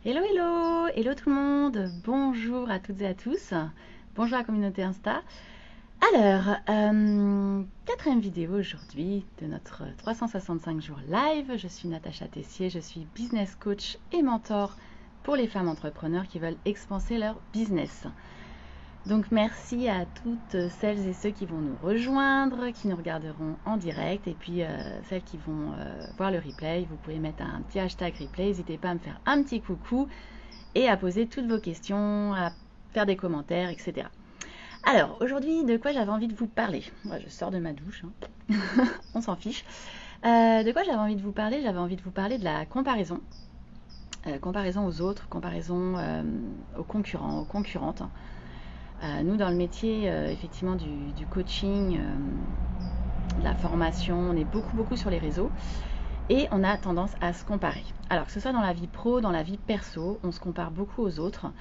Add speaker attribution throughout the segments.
Speaker 1: Hello, hello, hello tout le monde, bonjour à toutes et à tous, bonjour à la communauté Insta. Alors, quatrième vidéo aujourd'hui de notre 365 jours live. Je suis Natacha Tessier, je suis business coach et mentor pour les femmes entrepreneurs qui veulent expanser leur business. Donc merci à toutes celles et ceux qui vont nous rejoindre, qui nous regarderont en direct, et puis celles qui vont voir le replay. Vous pouvez mettre un petit hashtag replay, n'hésitez pas à me faire un petit coucou et à poser toutes vos questions, à faire des commentaires, etc. Alors aujourd'hui, de quoi j'avais envie de vous parler? Moi, je sors de ma douche, hein. On s'en fiche. De quoi j'avais envie de vous parler? J'avais envie de vous parler de la comparaison. Comparaison aux autres, comparaison aux concurrents, aux concurrentes. Nous, dans le métier effectivement du coaching, de la formation, on est beaucoup sur les réseaux et on a tendance à se comparer. Alors que ce soit dans la vie pro, dans la vie perso, on se compare beaucoup aux autres.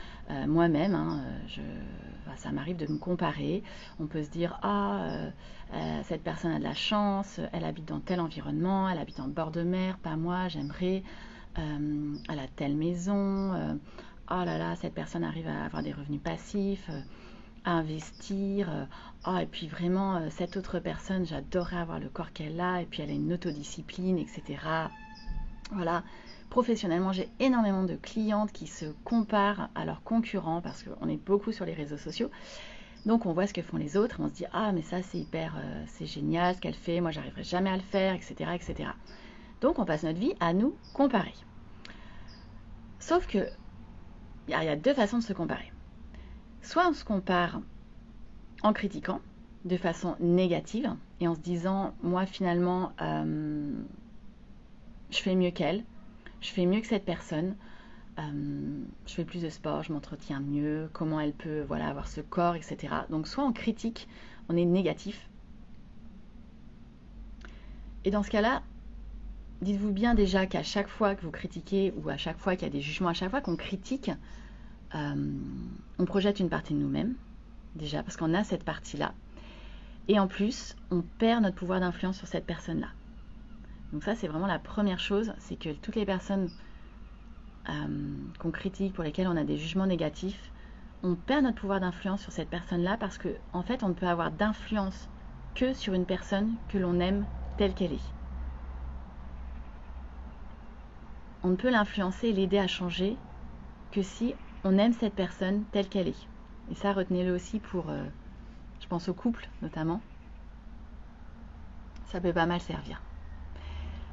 Speaker 1: Moi-même, hein, ça m'arrive de me comparer. On peut se dire cette personne a de la chance, elle habite dans tel environnement, elle habite en bord de mer, pas moi, j'aimerais. Elle a telle maison. Oh là là, cette personne arrive à avoir des revenus passifs. À investir. Et puis vraiment, cette autre personne, j'adorerais avoir le corps qu'elle a, et puis elle a une autodiscipline, etc. Voilà. Professionnellement, j'ai énormément de clientes qui se comparent à leurs concurrents, parce qu'on est beaucoup sur les réseaux sociaux. Donc on voit ce que font les autres, on se dit mais ça c'est hyper, c'est génial ce qu'elle fait, moi j'arriverai jamais à le faire, etc. Donc on passe notre vie à nous comparer. Sauf que il y a deux façons de se comparer. Soit on se compare en critiquant de façon négative et en se disant moi finalement je fais mieux qu'elle, je fais mieux que cette personne, je fais plus de sport, je m'entretiens mieux, comment elle peut avoir ce corps, etc. Donc soit on critique, on est négatif, et dans ce cas-là, dites-vous bien déjà qu'à chaque fois que vous critiquez, ou à chaque fois qu'il y a des jugements, à chaque fois qu'on critique, on projette une partie de nous-mêmes, déjà, parce qu'on a cette partie-là. Et en plus, on perd notre pouvoir d'influence sur cette personne-là. Donc ça, c'est vraiment la première chose, c'est que toutes les personnes qu'on critique, pour lesquelles on a des jugements négatifs, on perd notre pouvoir d'influence sur cette personne-là parce que, en fait, on ne peut avoir d'influence que sur une personne que l'on aime telle qu'elle est. On ne peut l'influencer et l'aider à changer que si on aime cette personne telle qu'elle est. Et ça, retenez-le aussi pour, je pense aux couples notamment. Ça peut pas mal servir.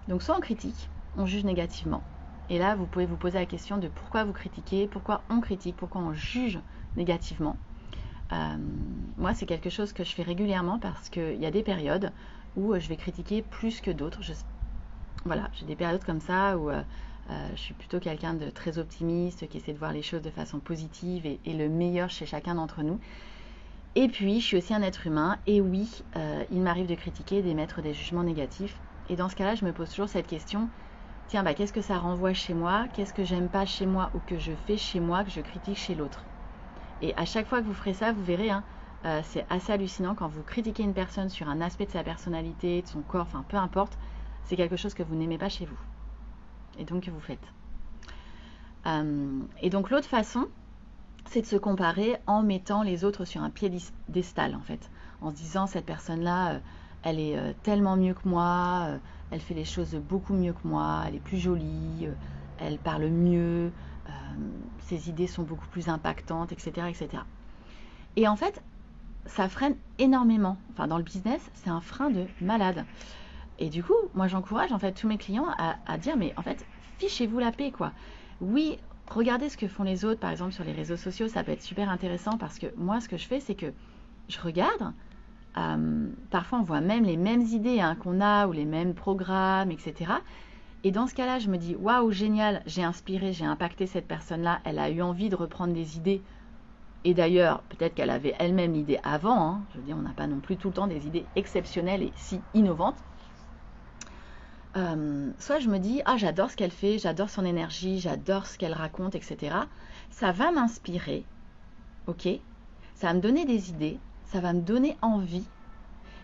Speaker 1: Donc soit on critique, on juge négativement. Et là, vous pouvez vous poser la question de pourquoi vous critiquez, pourquoi on critique, pourquoi on juge négativement. Moi, c'est quelque chose que je fais régulièrement parce qu'il y a des périodes où je vais critiquer plus que d'autres. Voilà, j'ai des périodes comme ça où je suis plutôt quelqu'un de très optimiste, qui essaie de voir les choses de façon positive et le meilleur chez chacun d'entre nous. Et puis, je suis aussi un être humain, et oui, il m'arrive de critiquer, d'émettre des jugements négatifs. Et dans ce cas-là, je me pose toujours cette question, tiens, qu'est-ce que ça renvoie chez moi? Qu'est-ce que j'aime pas chez moi ou que je fais chez moi, que je critique chez l'autre? Et à chaque fois que vous ferez ça, vous verrez, c'est assez hallucinant quand vous critiquez une personne sur un aspect de sa personnalité, de son corps, enfin peu importe, c'est quelque chose que vous n'aimez pas chez vous. Et donc que vous faites. Et donc l'autre façon, c'est de se comparer en mettant les autres sur un piédestal en fait, en se disant cette personne-là, elle est tellement mieux que moi, elle fait les choses beaucoup mieux que moi, elle est plus jolie, elle parle mieux, ses idées sont beaucoup plus impactantes, etc. Et en fait, ça freine énormément. Enfin, dans le business, c'est un frein de malade. Et du coup, moi j'encourage en fait tous mes clients à dire mais en fait, fichez-vous la paix quoi. Oui, regardez ce que font les autres, par exemple sur les réseaux sociaux, ça peut être super intéressant parce que moi ce que je fais c'est que je regarde, parfois on voit même les mêmes idées qu'on a ou les mêmes programmes, etc. Et dans ce cas-là, je me dis waouh génial, j'ai inspiré, j'ai impacté cette personne-là, elle a eu envie de reprendre des idées. Et d'ailleurs, peut-être qu'elle avait elle-même l'idée avant, je veux dire, on n'a pas non plus tout le temps des idées exceptionnelles et si innovantes. Soit je me dis j'adore ce qu'elle fait, j'adore son énergie, j'adore ce qu'elle raconte, etc. Ça va m'inspirer, ok, ça va me donner des idées, ça va me donner envie,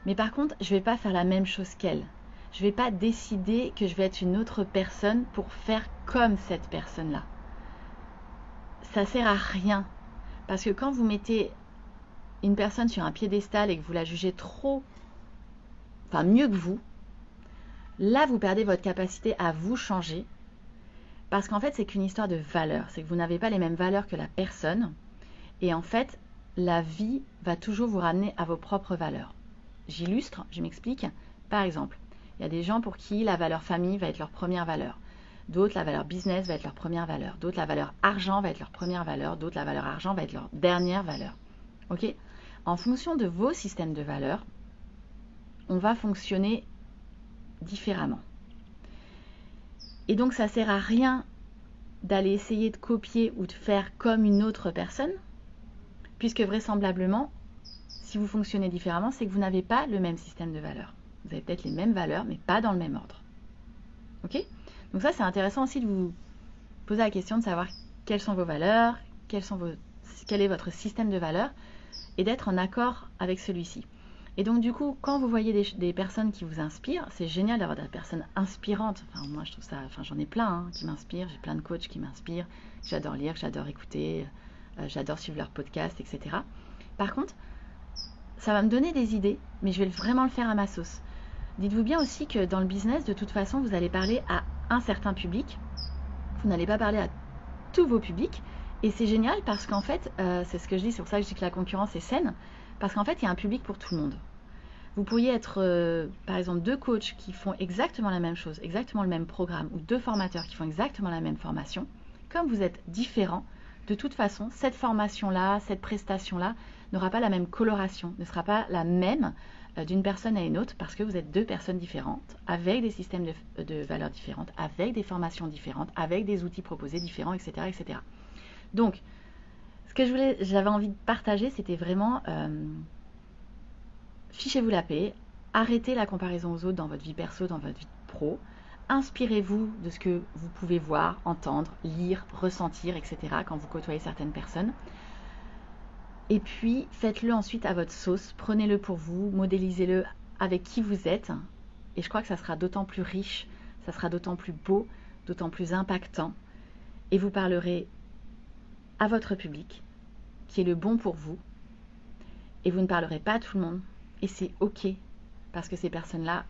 Speaker 1: mais par contre je vais pas faire la même chose qu'elle. Je vais pas décider que je vais être une autre personne pour faire comme cette personne là. ça sert à rien. Parce que quand vous mettez une personne sur un piédestal et que vous la jugez trop, enfin mieux que vous, là vous perdez votre capacité à vous changer. Parce qu'en fait c'est qu'une histoire de valeurs. C'est que vous n'avez pas les mêmes valeurs que la personne. Et en fait, la vie va toujours vous ramener à vos propres valeurs. J'illustre, je m'explique. Par exemple, il y a des gens pour qui la valeur famille va être leur première valeur. D'autres, la valeur business va être leur première valeur. D'autres, la valeur argent va être leur première valeur. D'autres, la valeur argent va être leur dernière valeur. Ok ? En fonction de vos systèmes de valeurs, on va fonctionner différemment. Et donc, ça ne sert à rien d'aller essayer de copier ou de faire comme une autre personne, puisque vraisemblablement, si vous fonctionnez différemment, c'est que vous n'avez pas le même système de valeurs. Vous avez peut-être les mêmes valeurs, mais pas dans le même ordre. Ok ? Donc ça, c'est intéressant aussi de vous poser la question de savoir quelles sont vos valeurs, quel est votre système de valeurs, et d'être en accord avec celui-ci. Et donc du coup, quand vous voyez des personnes qui vous inspirent, c'est génial d'avoir des personnes inspirantes. Enfin, moi, je trouve ça, j'en ai plein qui m'inspirent. J'ai plein de coachs qui m'inspirent, que j'adore lire, que j'adore écouter, j'adore suivre leurs podcasts, etc. Par contre, ça va me donner des idées, mais je vais vraiment le faire à ma sauce. Dites-vous bien aussi que dans le business, de toute façon, vous allez parler à un certain public. Vous n'allez pas parler à tous vos publics. Et c'est génial parce qu'en fait, c'est ce que je dis, c'est pour ça que je dis que la concurrence est saine. Parce qu'en fait, il y a un public pour tout le monde. Vous pourriez être, par exemple, 2 coachs qui font exactement la même chose, exactement le même programme, ou 2 formateurs qui font exactement la même formation. Comme vous êtes différents, de toute façon, cette formation-là, cette prestation-là, n'aura pas la même coloration, ne sera pas la même d'une personne à une autre, parce que vous êtes 2 personnes différentes, avec des systèmes de valeurs différentes, avec des formations différentes, avec des outils proposés différents, etc. etc. Donc, ce que j'avais envie de partager, c'était vraiment fichez-vous la paix, arrêtez la comparaison aux autres dans votre vie perso, dans votre vie pro, inspirez-vous de ce que vous pouvez voir, entendre, lire, ressentir, etc. quand vous côtoyez certaines personnes. Et puis, faites-le ensuite à votre sauce, prenez-le pour vous, modélisez-le avec qui vous êtes. Et je crois que ça sera d'autant plus riche, ça sera d'autant plus beau, d'autant plus impactant. Et vous parlerez à votre public, qui est le bon pour vous. Et vous ne parlerez pas à tout le monde. Et c'est ok, parce que ces personnes-là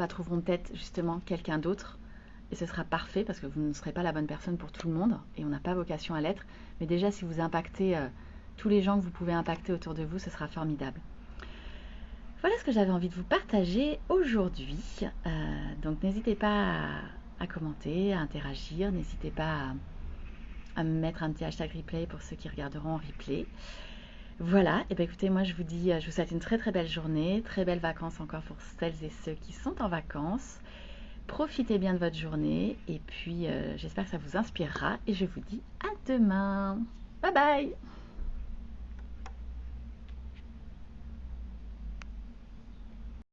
Speaker 1: trouveront peut-être justement quelqu'un d'autre. Et ce sera parfait, parce que vous ne serez pas la bonne personne pour tout le monde. Et on n'a pas vocation à l'être. Mais déjà, si vous impactez tous les gens que vous pouvez impacter autour de vous, ce sera formidable. Voilà ce que j'avais envie de vous partager aujourd'hui. Donc n'hésitez pas à commenter, à interagir. N'hésitez pas à me mettre un petit hashtag replay pour ceux qui regarderont en replay. Voilà, et bien écoutez, moi je vous souhaite une très très belle journée, très belles vacances encore pour celles et ceux qui sont en vacances. Profitez bien de votre journée et puis j'espère que ça vous inspirera et je vous dis à demain. Bye bye!